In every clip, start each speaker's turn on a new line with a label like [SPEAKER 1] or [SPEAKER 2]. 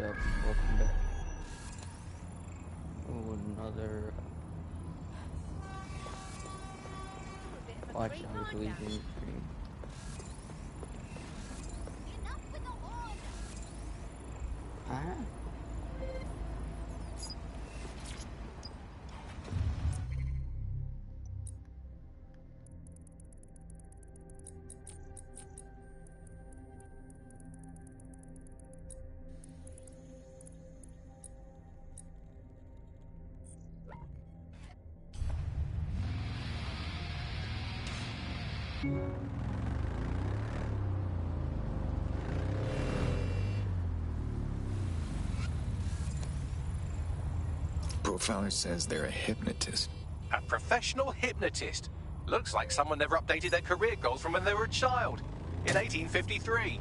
[SPEAKER 1] up? Welcome back. Oh, another Watch Dogs Legion stream. Huh?
[SPEAKER 2] Profiler says they're a hypnotist.
[SPEAKER 3] A professional hypnotist? Looks like someone never updated their career goals from when they were a child. In 1853.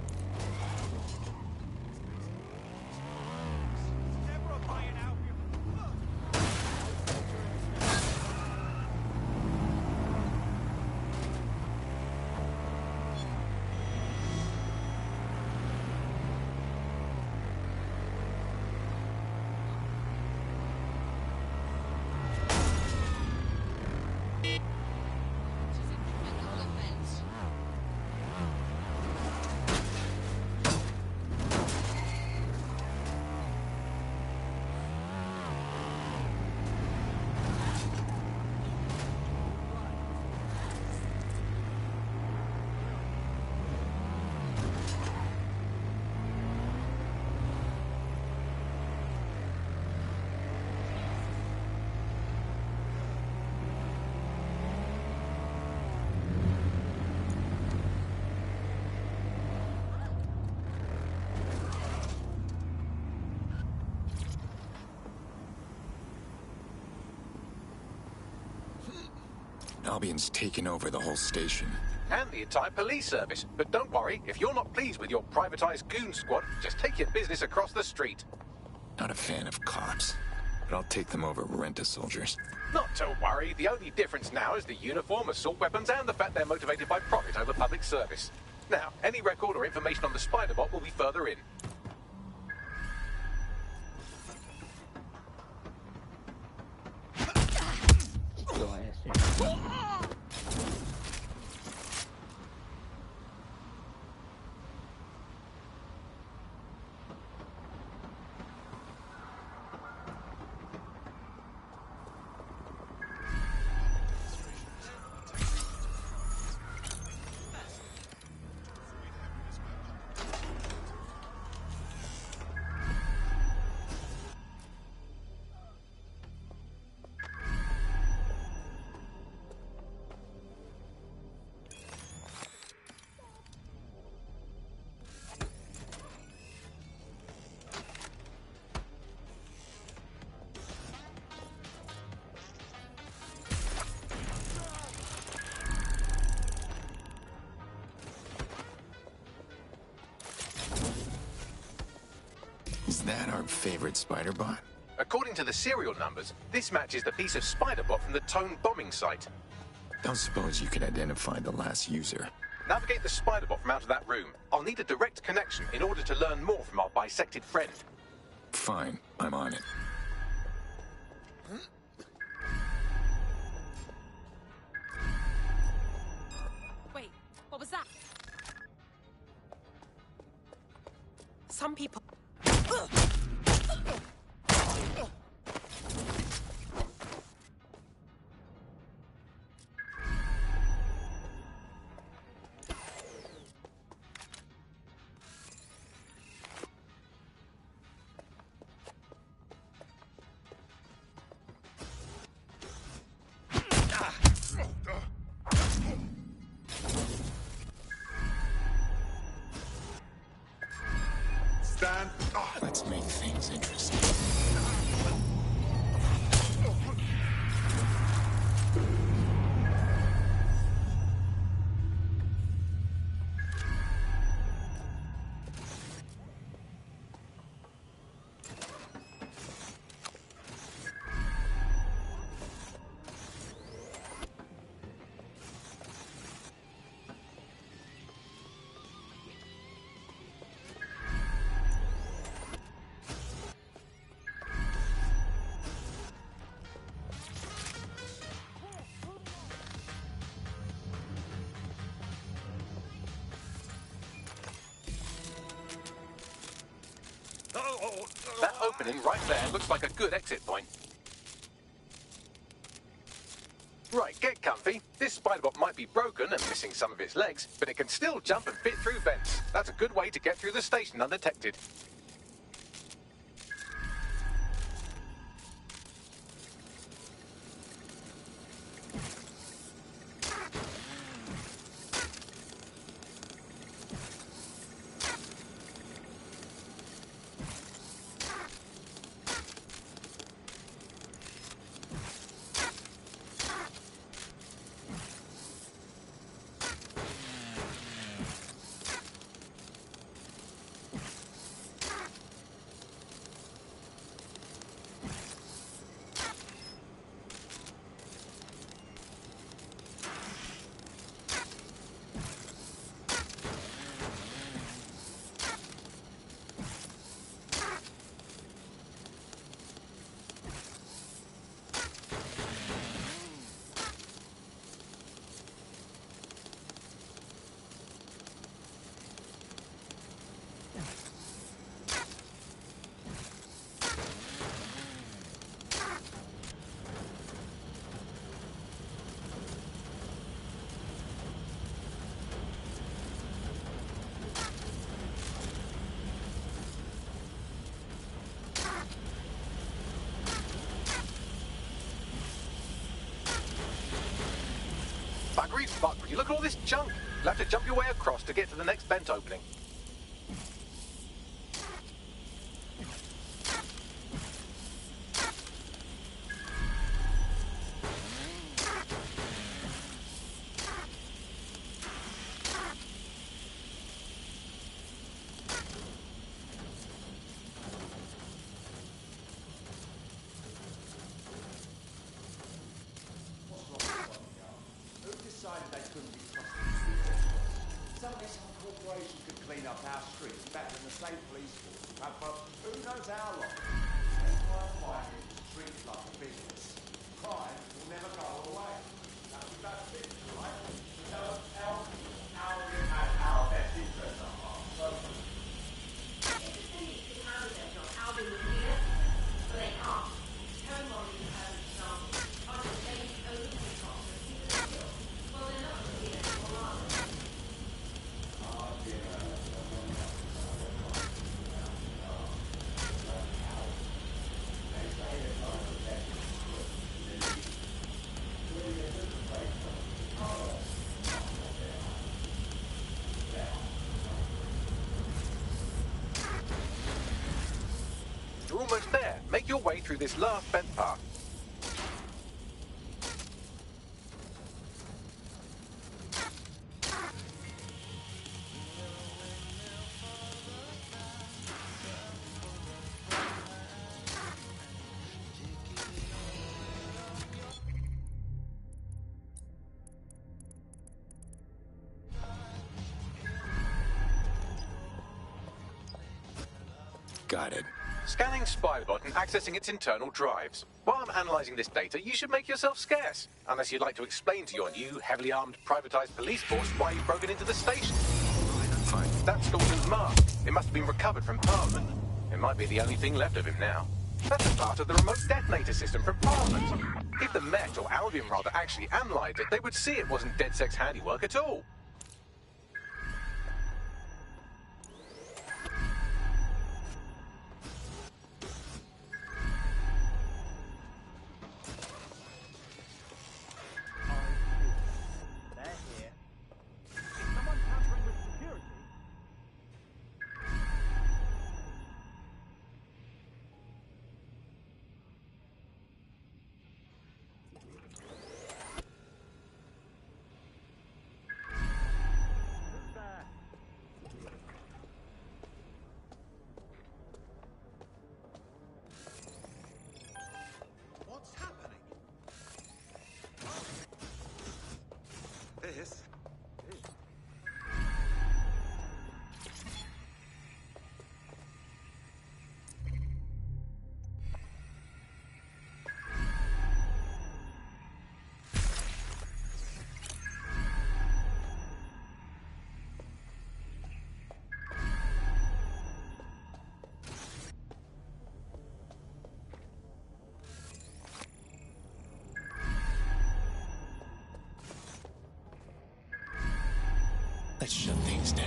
[SPEAKER 2] Albion's taken over the whole station.
[SPEAKER 3] And the entire police service. But don't worry, if you're not pleased with your privatized goon squad, just take your business across the street.
[SPEAKER 2] Not a fan of cops, but I'll take them over rent-a-soldiers.
[SPEAKER 3] Not to worry, the only difference now is the uniform, assault weapons, and the fact they're motivated by profit over public service. Now, any record or information on the Spider-Bot will be further in.
[SPEAKER 1] Go ass there.
[SPEAKER 2] Is that our favorite Spider-Bot?
[SPEAKER 3] According to the serial numbers, this matches the piece of Spider-Bot from the Tone bombing site.
[SPEAKER 2] Don't suppose you could identify the last user?
[SPEAKER 3] Navigate the Spider-Bot from out of that room. I'll need a direct connection in order to learn more from our bisected friend.
[SPEAKER 2] Fine, I'm on it.
[SPEAKER 4] Wait, what was that? Some people...
[SPEAKER 3] Stand.
[SPEAKER 2] Let's make things interesting.
[SPEAKER 3] That opening right there looks like a good exit point. Right, get comfy. This Spiderbot might be broken and missing some of its legs, but it can still jump and fit through vents. That's a good way to get through the station undetected. Buggery buggery, look at all this junk. You'll have to jump your way across to get to the next vent opening.
[SPEAKER 5] They couldn't be trusted. Suddenly some corporation could clean up our streets better than the state police force would have for who knows how long. That's why I'm fighting to treat it like a business. Crime will never go away. That's about it, right? So our best interests at heart. So
[SPEAKER 6] if the police could handle their job, Alvin would do it. But they can't. Home Morgan is a perfect example. After the state owned the cops and people are killed, well, they're not going to be anymore, are they?
[SPEAKER 3] You're almost there. Make your way through this last vent path.
[SPEAKER 2] Got it.
[SPEAKER 3] Scanning Spiderbot and accessing its internal drives. While I'm analysing this data, you should make yourself scarce. Unless you'd like to explain to your new, heavily armed, privatised police force why you've broken into the station.
[SPEAKER 2] Fine.
[SPEAKER 3] That's Dalton's mask. It must have been recovered from Parliament. It might be the only thing left of him now. That's a part of the remote detonator system from Parliament. If the Met, or Albion rather, actually analysed it, they would see it wasn't DedSec's handiwork at all.
[SPEAKER 7] They're here. Is someone tampering with security?
[SPEAKER 2] Let's shut things down.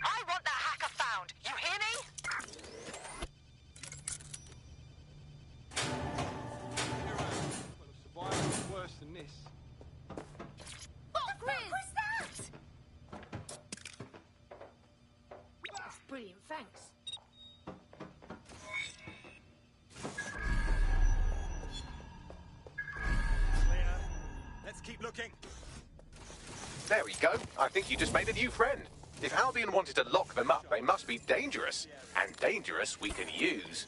[SPEAKER 8] I want that hacker found. You hear me?
[SPEAKER 7] Well, survival's worse than this.
[SPEAKER 6] Who's that? That's brilliant, thanks.
[SPEAKER 7] Clear. Let's keep looking.
[SPEAKER 3] There we go. I think you just made a new friend. If Albion wanted to lock them up, they must be dangerous. And dangerous we can use.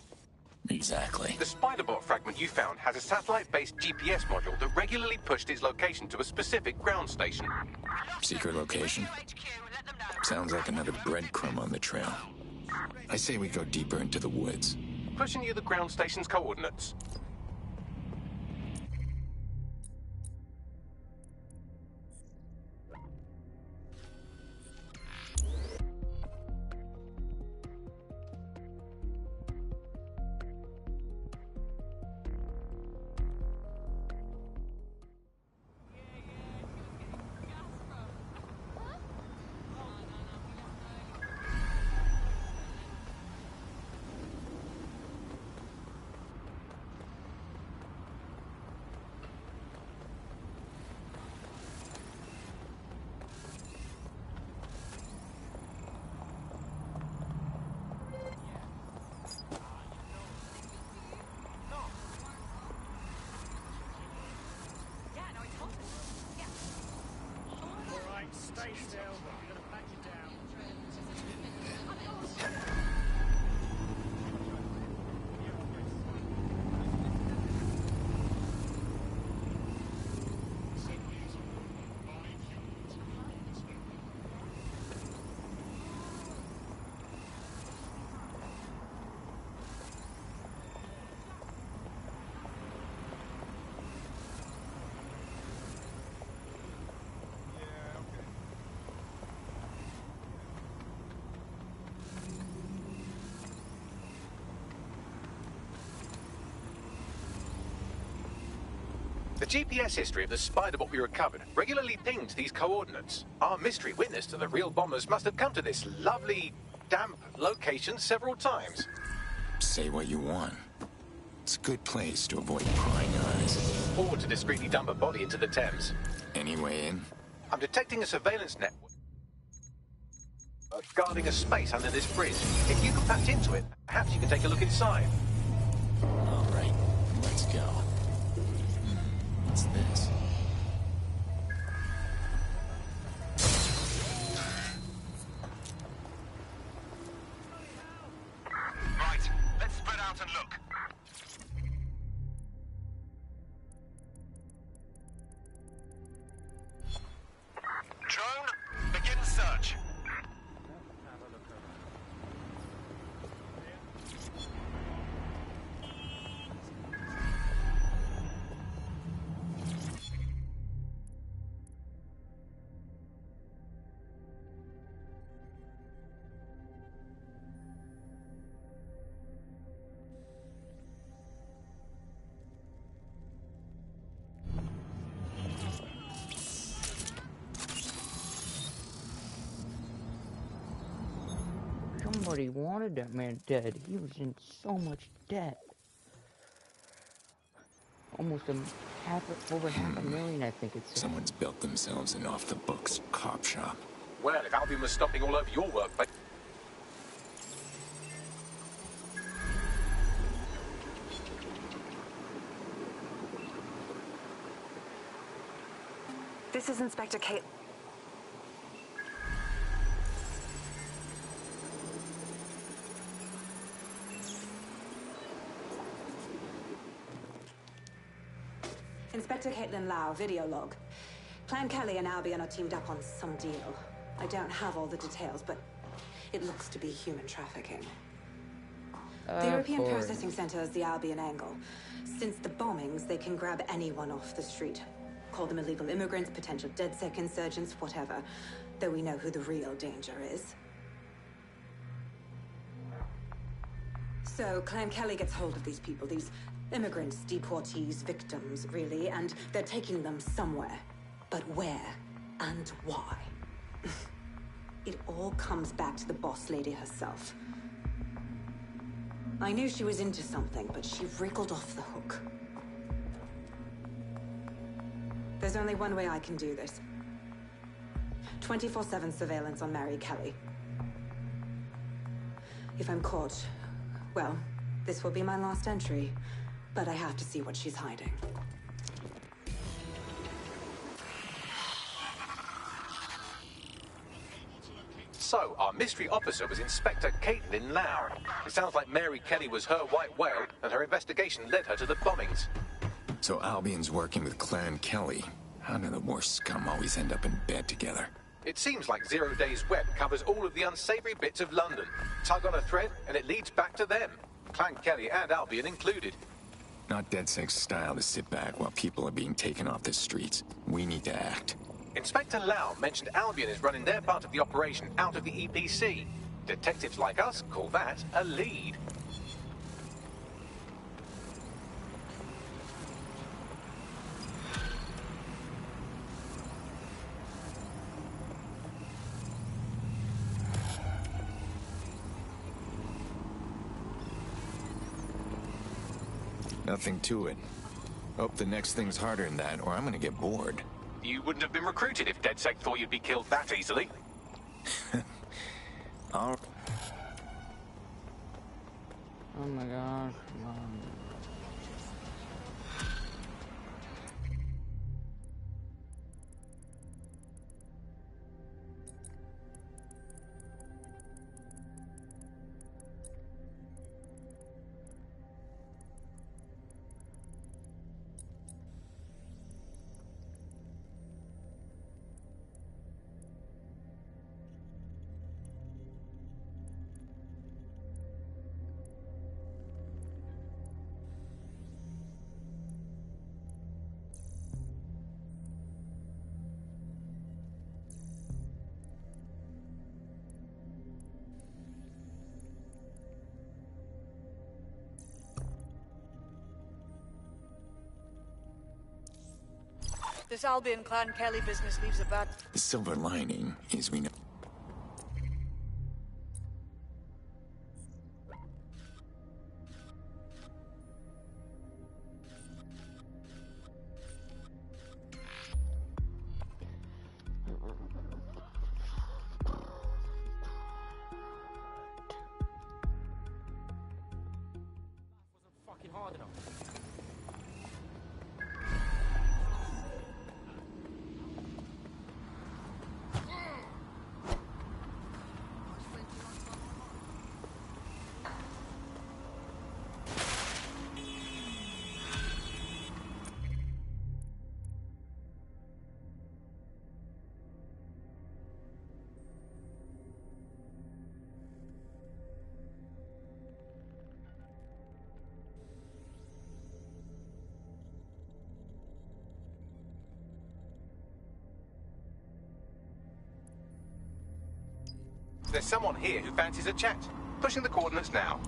[SPEAKER 2] Exactly.
[SPEAKER 3] The Spiderbot fragment you found has a satellite-based GPS module that regularly pushed its location to a specific ground station.
[SPEAKER 2] Secret location.
[SPEAKER 8] HQ, let them know.
[SPEAKER 2] Sounds like another breadcrumb on the trail. I say we go deeper into the woods.
[SPEAKER 3] Pushing you the ground station's coordinates.
[SPEAKER 4] Yeah, no, I told them. Yeah.
[SPEAKER 7] All right, stay still. We're gonna back you down.
[SPEAKER 3] The GPS history of the Spiderbot we recovered regularly pinged these coordinates. Our mystery witness to the real bombers must have come to this lovely, damp location several times.
[SPEAKER 2] Say what you want. It's a good place to avoid prying eyes.
[SPEAKER 3] Or to discreetly dump a body into the Thames.
[SPEAKER 2] Any way in?
[SPEAKER 3] I'm detecting a surveillance network guarding a space under this bridge. If you can patch into it, perhaps you can take a look inside.
[SPEAKER 2] All right, let's go. What's this?
[SPEAKER 8] Right, let's spread out and look. Drone, begin search.
[SPEAKER 1] Somebody wanted that man dead. He was in so much debt. Almost over half a million, I think it's.
[SPEAKER 2] Someone's built themselves an off-the-books cop shop.
[SPEAKER 3] Well, if Albion was stomping all over your work, but
[SPEAKER 9] This is Inspector Kate. Inspector Caitlin Lau, video log. Clan Kelly and Albion are teamed up on some deal. I don't have all the details, but it looks to be human trafficking. The European
[SPEAKER 1] course.
[SPEAKER 9] Processing Center is the Albion angle. Since the bombings, they can grab anyone off the street. Call them illegal immigrants, potential DedSec insurgents, whatever. Though we know who the real danger is. So, Clan Kelly gets hold of these people, these immigrants, deportees, victims, really, and they're taking them somewhere. But where and why? It all comes back to the boss lady herself. I knew she was into something, but she wriggled off the hook. There's only one way I can do this. 24/7 surveillance on Mary Kelly. If I'm caught, well, this will be my last entry. But I have to see what she's hiding.
[SPEAKER 3] So, our mystery officer was Inspector Caitlin Lau. It sounds like Mary Kelly was her white whale, and her investigation led her to the bombings.
[SPEAKER 2] So Albion's working with Clan Kelly. How do the worst scum always end up in bed together?
[SPEAKER 3] It seems like Zero Days Web covers all of the unsavory bits of London. Tug on a thread, and it leads back to them. Clan Kelly and Albion included.
[SPEAKER 2] Not DedSec's style to sit back while people are being taken off the streets. We need to act.
[SPEAKER 3] Inspector Lau mentioned Albion is running their part of the operation out of the EPC. Detectives like us call that a lead.
[SPEAKER 2] Nothing to it. Hope the next thing's harder than that, or I'm gonna get bored.
[SPEAKER 3] You wouldn't have been recruited if DedSec thought you'd be killed that easily.
[SPEAKER 2] All
[SPEAKER 1] Oh my gosh, come on.
[SPEAKER 10] This Albion Clan Kelly business leaves a bad...
[SPEAKER 2] The silver lining is we know...
[SPEAKER 7] Fucking hard enough.
[SPEAKER 3] There's someone here who fancies a chat. Pushing the coordinates now.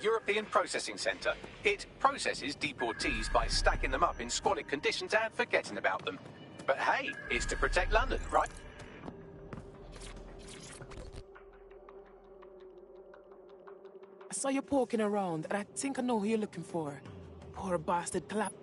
[SPEAKER 3] European Processing Centre. It processes deportees by stacking them up in squalid conditions and forgetting about them. But hey, it's to protect London, right?
[SPEAKER 11] I saw you poking around, and I think I know who you're looking for. Poor bastard clap.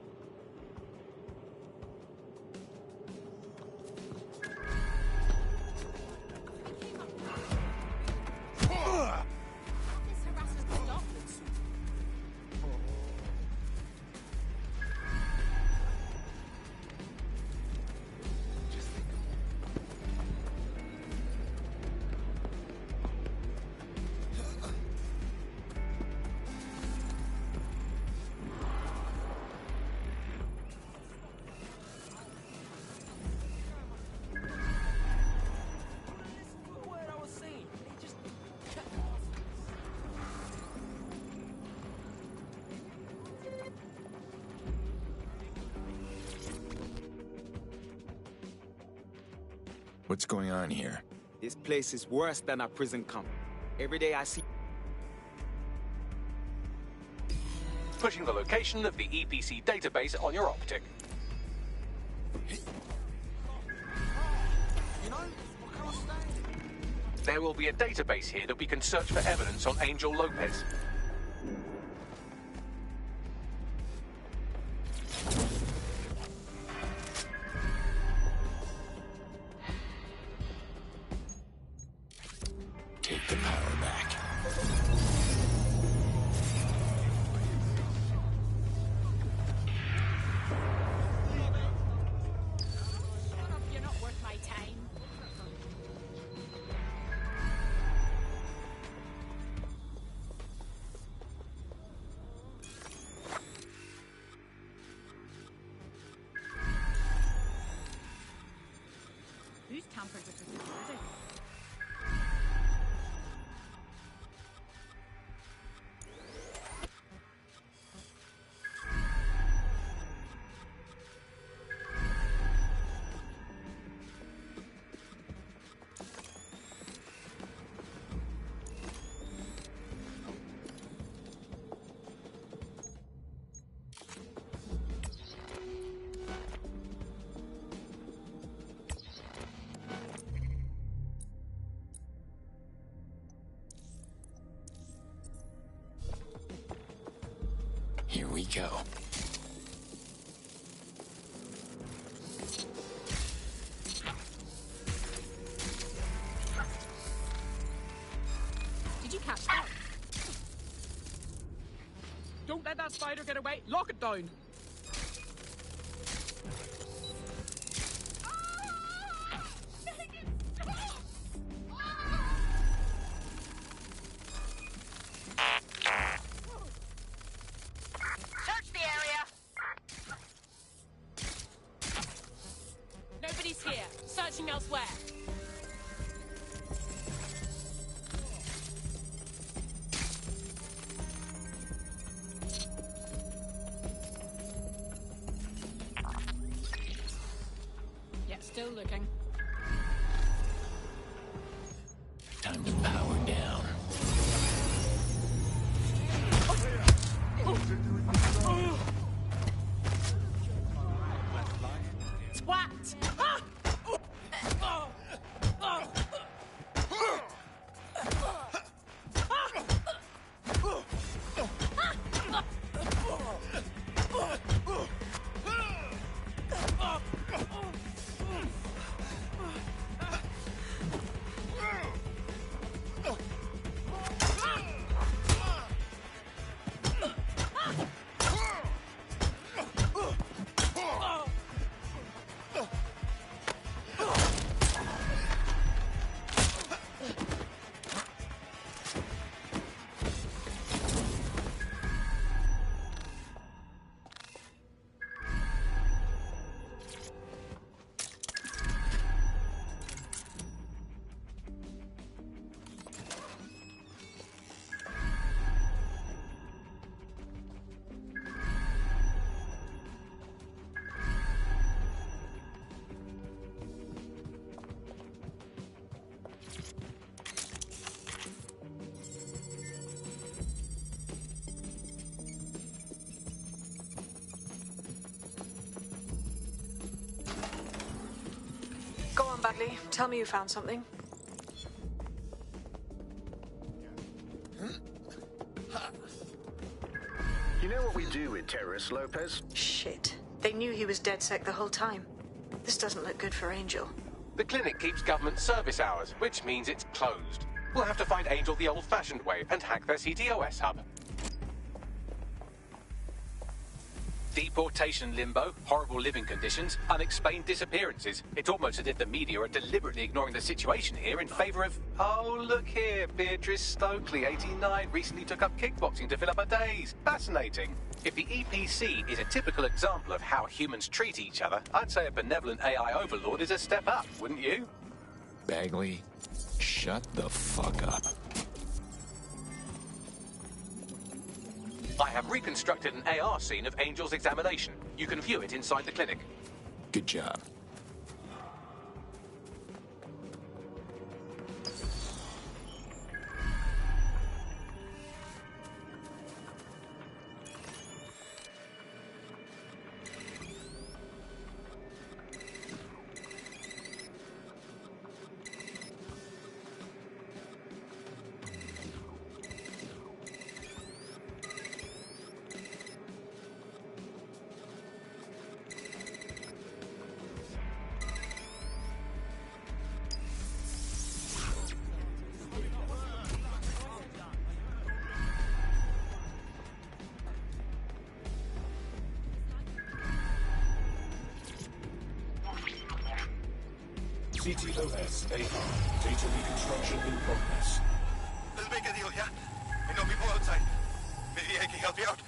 [SPEAKER 2] What's going on here?
[SPEAKER 12] This place is worse than a prison camp. Every day I see...
[SPEAKER 3] Pushing the location of the EPC database on your optic. There will be a database here that we can search for evidence on Angel Lopez.
[SPEAKER 2] Take the power back.
[SPEAKER 4] You're not worth my time. Who's tampered with the security?
[SPEAKER 2] Here we go.
[SPEAKER 4] Did you catch that?
[SPEAKER 11] Don't let that spider get away. Lock it down.
[SPEAKER 8] Search the area.
[SPEAKER 4] Nobody's here. Searching elsewhere. Yeah, still looking.
[SPEAKER 2] Time to power down.
[SPEAKER 4] Twat! Ah!
[SPEAKER 10] Bagley, tell me you found something.
[SPEAKER 13] You know what we do with terrorists, Lopez?
[SPEAKER 10] Shit. They knew he was DedSec the whole time. This doesn't look good for Angel.
[SPEAKER 3] The clinic keeps government service hours, which means it's closed. We'll have to find Angel the old-fashioned way and hack their CTOS hub. Deportation limbo, horrible living conditions, unexplained disappearances. It's almost as if the media are deliberately ignoring the situation here in favor of... Oh, look here, Beatrice Stokely, 89, recently took up kickboxing to fill up her days. Fascinating. If the EPC is a typical example of how humans treat each other, I'd say a benevolent AI overlord is a step up, wouldn't you?
[SPEAKER 2] Bagley, shut the fuck up.
[SPEAKER 3] I have reconstructed an AR scene of Angel's examination. You can view it inside the clinic.
[SPEAKER 2] Good job.
[SPEAKER 14] CTOS AR. Data reconstruction in progress.
[SPEAKER 8] Let's make a deal, yeah? I know people outside. Maybe I can help you out.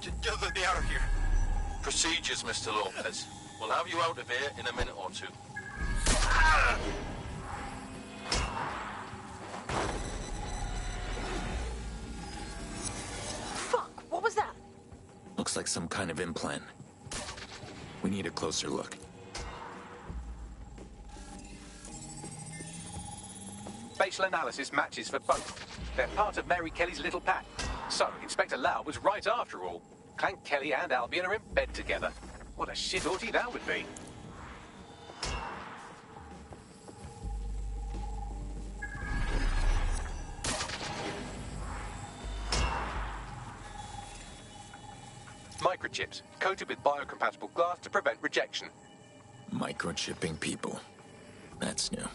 [SPEAKER 8] Just let me out of here.
[SPEAKER 15] Procedures, Mr. Lopez. We'll have you out of here in a minute or two.
[SPEAKER 10] Fuck, what was that?
[SPEAKER 2] Looks like some kind of implant. We need a closer look.
[SPEAKER 3] Facial analysis matches for both. They're part of Mary Kelly's little pack. So, Inspector Lau was right after all. Clank Kelly and Albion are in bed together. What a shit orgy that would be. Microchips, coated with biocompatible glass to prevent rejection.
[SPEAKER 2] Microchipping people. That's new.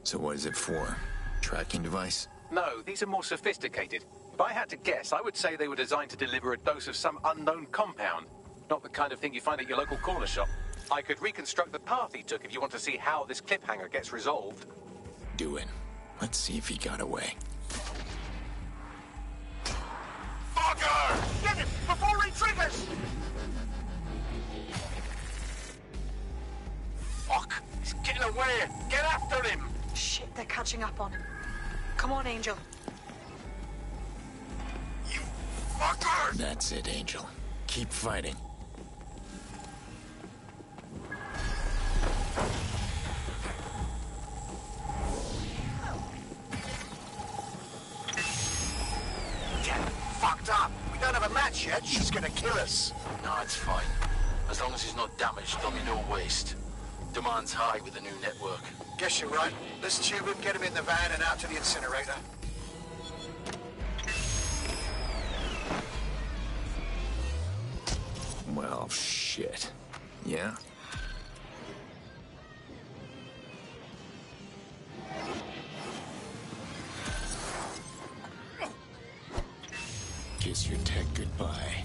[SPEAKER 2] So what is it for? Tracking device?
[SPEAKER 3] No, these are more sophisticated. If I had to guess, I would say they were designed to deliver a dose of some unknown compound. Not the kind of thing you find at your local corner shop. I could reconstruct the path he took if you want to see how this cliffhanger gets resolved.
[SPEAKER 2] Do it. Let's see if he got away.
[SPEAKER 8] Fucker! Get him before he triggers! Fuck! He's getting away! Get after him!
[SPEAKER 10] Shit, they're catching up on him. Come on, Angel.
[SPEAKER 8] You fucker!
[SPEAKER 2] That's it, Angel. Keep fighting.
[SPEAKER 8] Get fucked up! We don't have a match yet. She's gonna kill us.
[SPEAKER 15] No, it's fine. As long as he's not damaged, there'll be no waste. Demand's high with the new network.
[SPEAKER 8] Guess you're right. Let's tube him, get him in the van and out to the incinerator.
[SPEAKER 2] Well, shit. Yeah? Kiss your tech goodbye.